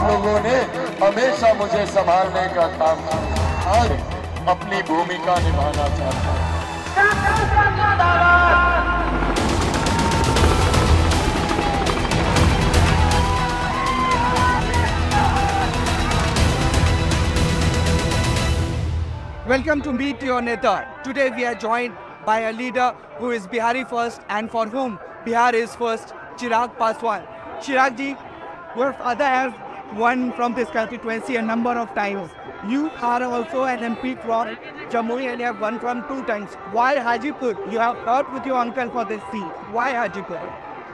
लोगों ने हमेशा मुझे संभालने का काम किया और अपनी भूमिका निभाना चाहता हूं। Welcome to Meet Your Neta. Today we are joined by a leader who is Bihari first and for whom Bihar is first, Chirag Paswan. Chirag ji, your father has won from this constituency a number of times. You are also an MP from Jammu and you have won from 2 times. Why Hajipur? You have fought with your uncle for this seat. Why Hajipur?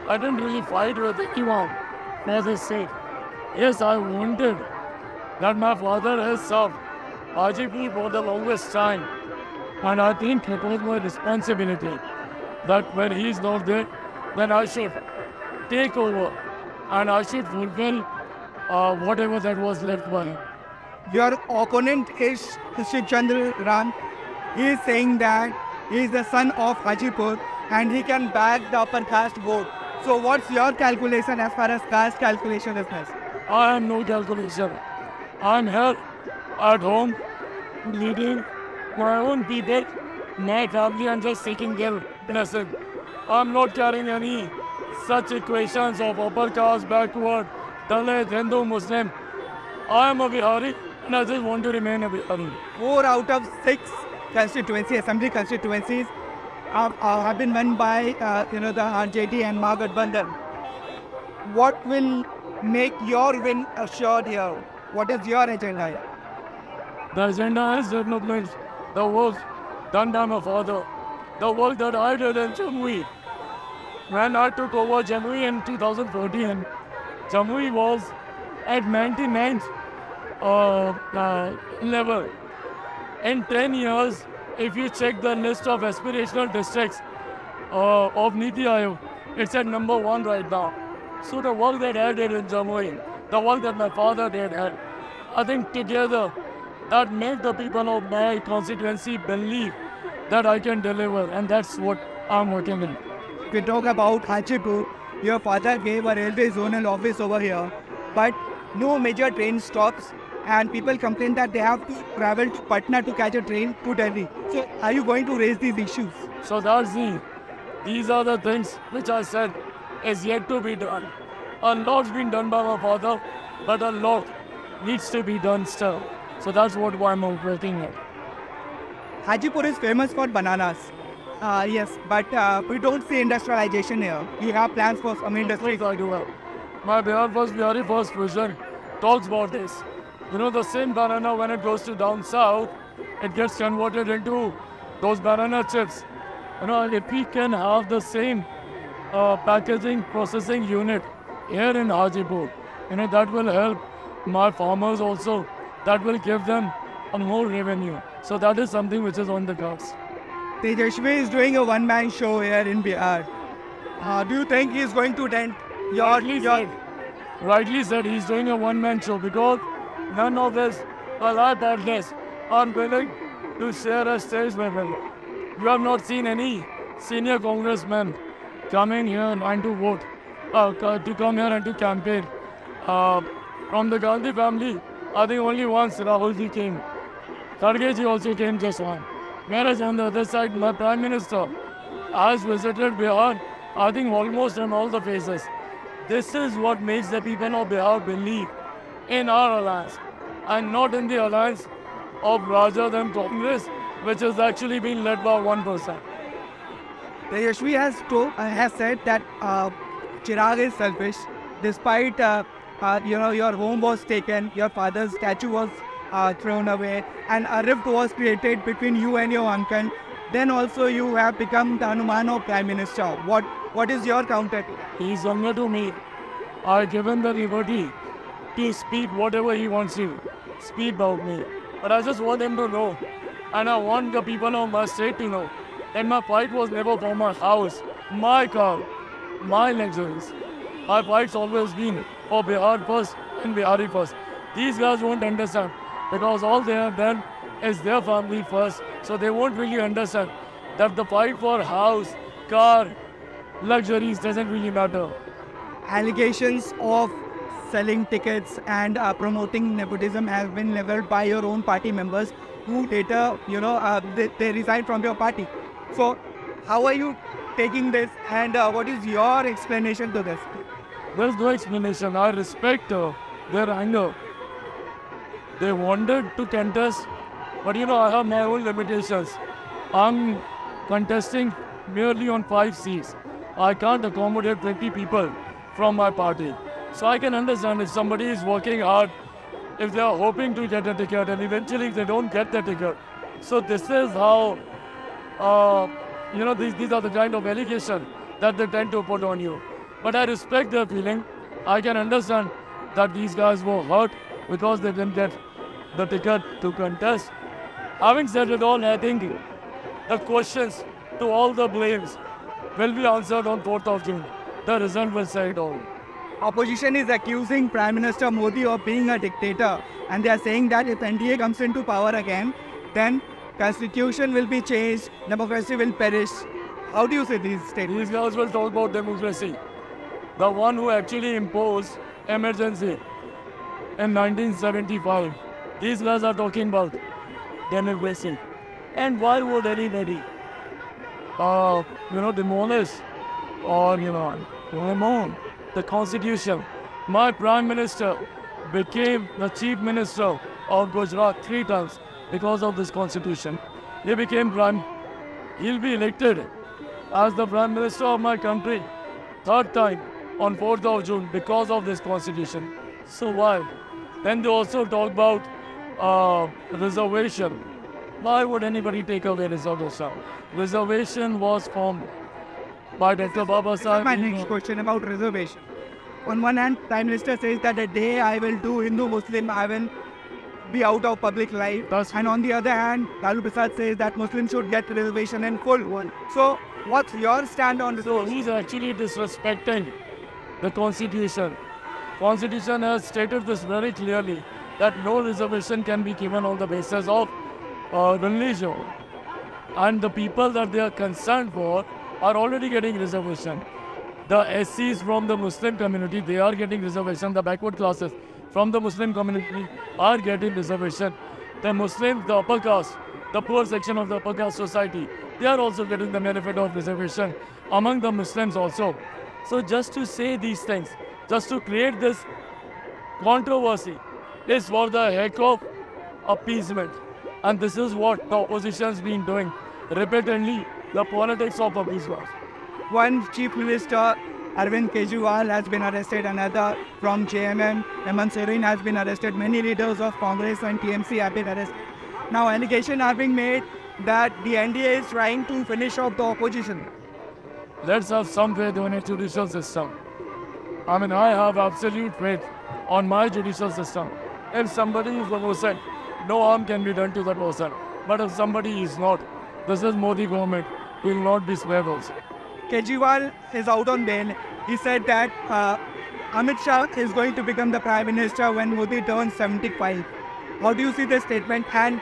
I didn't really fight with anyone, as I said. Yes, I wanted that my father has served Hajipur for the longest time. And I think it was my responsibility that when he is not there, then I should take over and I should fulfill whatever that was left by him. Your opponent is Shri Chandra Ram. He is saying that he is the son of Hajipur and he can back the upper caste vote. So what's your calculation as far as caste calculation is concerned? I am no calculation. I am here at home leading my own people, my family, and just seeking their blessing. I am not carrying any such equations of upper caste, backward, Dalit, Hindu, Muslim. I am a Bihari and I just want to remain a Bihari. 4 out of 6 assembly constituencies have been won by the RJD and Mahagathbandhan. What will make your win assured here? What is your agenda here? The agenda is development, the work done by my father, the work that I did in Jamui. When I took over Jamui in 2014, Jamui was at 99th level. In 10 years, if you check the list of aspirational districts of Niti Aayog, it's at number 1 right now. So the work that I did in Jamui, the work that my father did, and I think together that make the people of my constituency believe that I can deliver, and that's what I'm working in. We talk about Hajipur. Your father gave a railway zonal office over here, but no major train stops, and people complain that they have to travel to Patna to catch a train to Delhi. So, are you going to raise these issues? So these are the things which I said is yet to be done. A lot's been done by my father, but a lot needs to be done still. So that's what I'm operating at. Hajipur is famous for bananas. Yes, but we don't see industrialization here. You have plans for some industry. I do have. My Bihari first vision talks about this. You know, the same banana, when it goes to down south, it gets converted into those banana chips. You know, if we can have the same packaging processing unit here in Hajipur, you know, that will help my farmers also. That will give them a more revenue. So that is something which is on the cards. Tejashvi is doing a one-man show here in Bihar. Do you think he is going to dent Rightly said, he's doing a one-man show because none of us, well, I thought this, are willing to share a stage with him. You have not seen any senior congressman coming here and to vote, to come here and to campaign. From the Gandhi family, I think only once Rahul ji came. Kharge ji also came just once. Whereas on the other side, my Prime Minister has visited Bihar, I think almost in all the phases. This is what makes the people of Bihar believe in our alliance and not in the alliance of Rajad and Congress, which is actually being led by 1%. Tejashvi has said that Chirag is selfish. Despite your home was taken, your father's statue was thrown away, and a rift was created between you and your uncle. Then also you have become the Hanuman of Prime Minister. What is your counter? He is younger to me. I give him the liberty to speak whatever he wants to speak about me. But I just want him to know, and I want the people of my state to know, that my fight was never for my house, my car, my luxuries. My fight's always been for Bihar first and Bihari first. These guys won't understand because all they have done is their family first, so they won't really understand that the fight for house, car, luxuries doesn't really matter. Allegations of selling tickets and promoting nepotism has been leveled by your own party members who later, they resign from your party. So, how are you taking this, and what is your explanation to this? There's no explanation. I respect their anger. They wanted to contest, but I have my own limitations. I'm contesting merely on 5 seats. I can't accommodate 20 people from my party. So I can understand if somebody is working hard, if they are hoping to get a ticket and eventually they don't get the ticket. So this is how, these are the kind of allegations that they tend to put on you. But I respect their feeling. I can understand that these guys were hurt because they didn't get the ticket to contest. Having said it all, I think the questions to all the blames will be answered on 4th of June. The result will say it all. Opposition is accusing Prime Minister Modi of being a dictator, and they are saying that if NDA comes into power again, then constitution will be changed, democracy will perish. How do you see these statements? These guys will talk about democracy. The one who actually imposed emergency in 1975. These guys are talking about democracy. And why would anybody, demolish or, remove the constitution? My Prime Minister became the Chief Minister of Gujarat 3 times because of this constitution. He'll be elected as the Prime Minister of my country 3rd time on 4th of June because of this constitution. So why? Then they also talk about reservation. Why would anybody take away reservation? Reservation was formed by Dr. Baba Sahib. My next question about reservation. On one hand, Prime Minister says that the day I will do Hindu-Muslim, I will be out of public life. And on the other hand, Lalu Prasad says that Muslims should get reservation in full one. So, what's your stand on this? So he's actually disrespecting the constitution. Constitution has stated this very clearly, that no reservation can be given on the basis of religion. And the people that they are concerned for are already getting reservation. The SCs from the Muslim community, they are getting reservation. The backward classes from the Muslim community are getting reservation. The Muslims, the upper caste, the poor section of the upper caste society, they are also getting the benefit of reservation among the Muslims also. So just to say these things, just to create this controversy is for the heck of appeasement. And this is what the opposition has been doing repeatedly, the politics of appeasement. One Chief Minister, Arvind Kejriwal, has been arrested. Another from JMM, Hemant Soren, has been arrested. Many leaders of Congress and TMC have been arrested. Now allegations are being made that the NDA is trying to finish off the opposition. Let's have some faith in a judicial system. I have absolute faith on my judicial system. If somebody is innocent, no harm can be done to that person. But if somebody is not, this is Modi government, will not be swivels. Kejriwal is out on bail. He said that Amit Shah is going to become the Prime Minister when Modi turns 75. How do you see this statement? And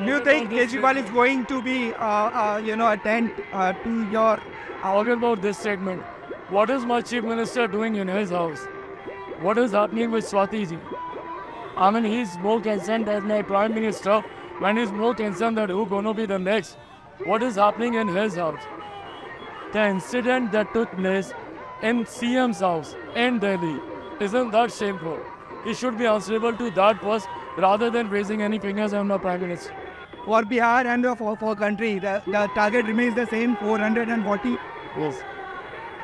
do you think Kejriwal is going to be, attend to your... Talking about this statement, what is my Chief Minister doing in his house? What is happening with Swati ji? He's more concerned as my Prime Minister when he's more concerned that who's going to be the next. What is happening in his house? The incident that took place in CM's house in Delhi, isn't that shameful? He should be answerable to that first rather than raising any fingers on the Prime Minister. For Bihar and for country, the target remains the same, 440. Yes.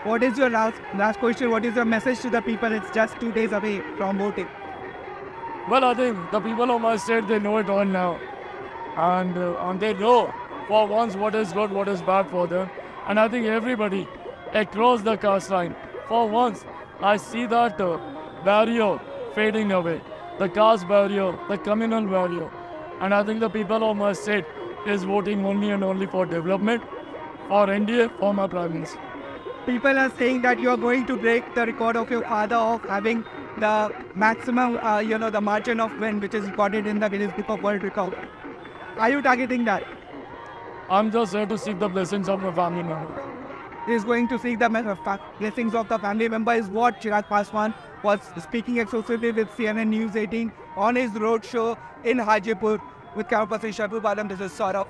What is your last question? What is your message to the people? It's just 2 days away from voting. Well, I think the people of my state, they know it all now. And they know for once what is good, what is bad for them. And I think everybody across the caste line, for once, I see that barrier fading away. The caste barrier, the communal barrier. And I think the people of my state is voting only and only for development, for India, for my Prime Minister. People are saying that you are going to break the record of your father of having the maximum, the margin of win which is recorded in the Guinness Book of World Record. Are you targeting that? I'm just here to seek the blessings of my family members. is going to seek the blessings of the family member, is what Chirag Paswan was speaking exclusively with CNN News 18 on his road show in Hajipur with camera person Shabib Alam. This is Saurabh.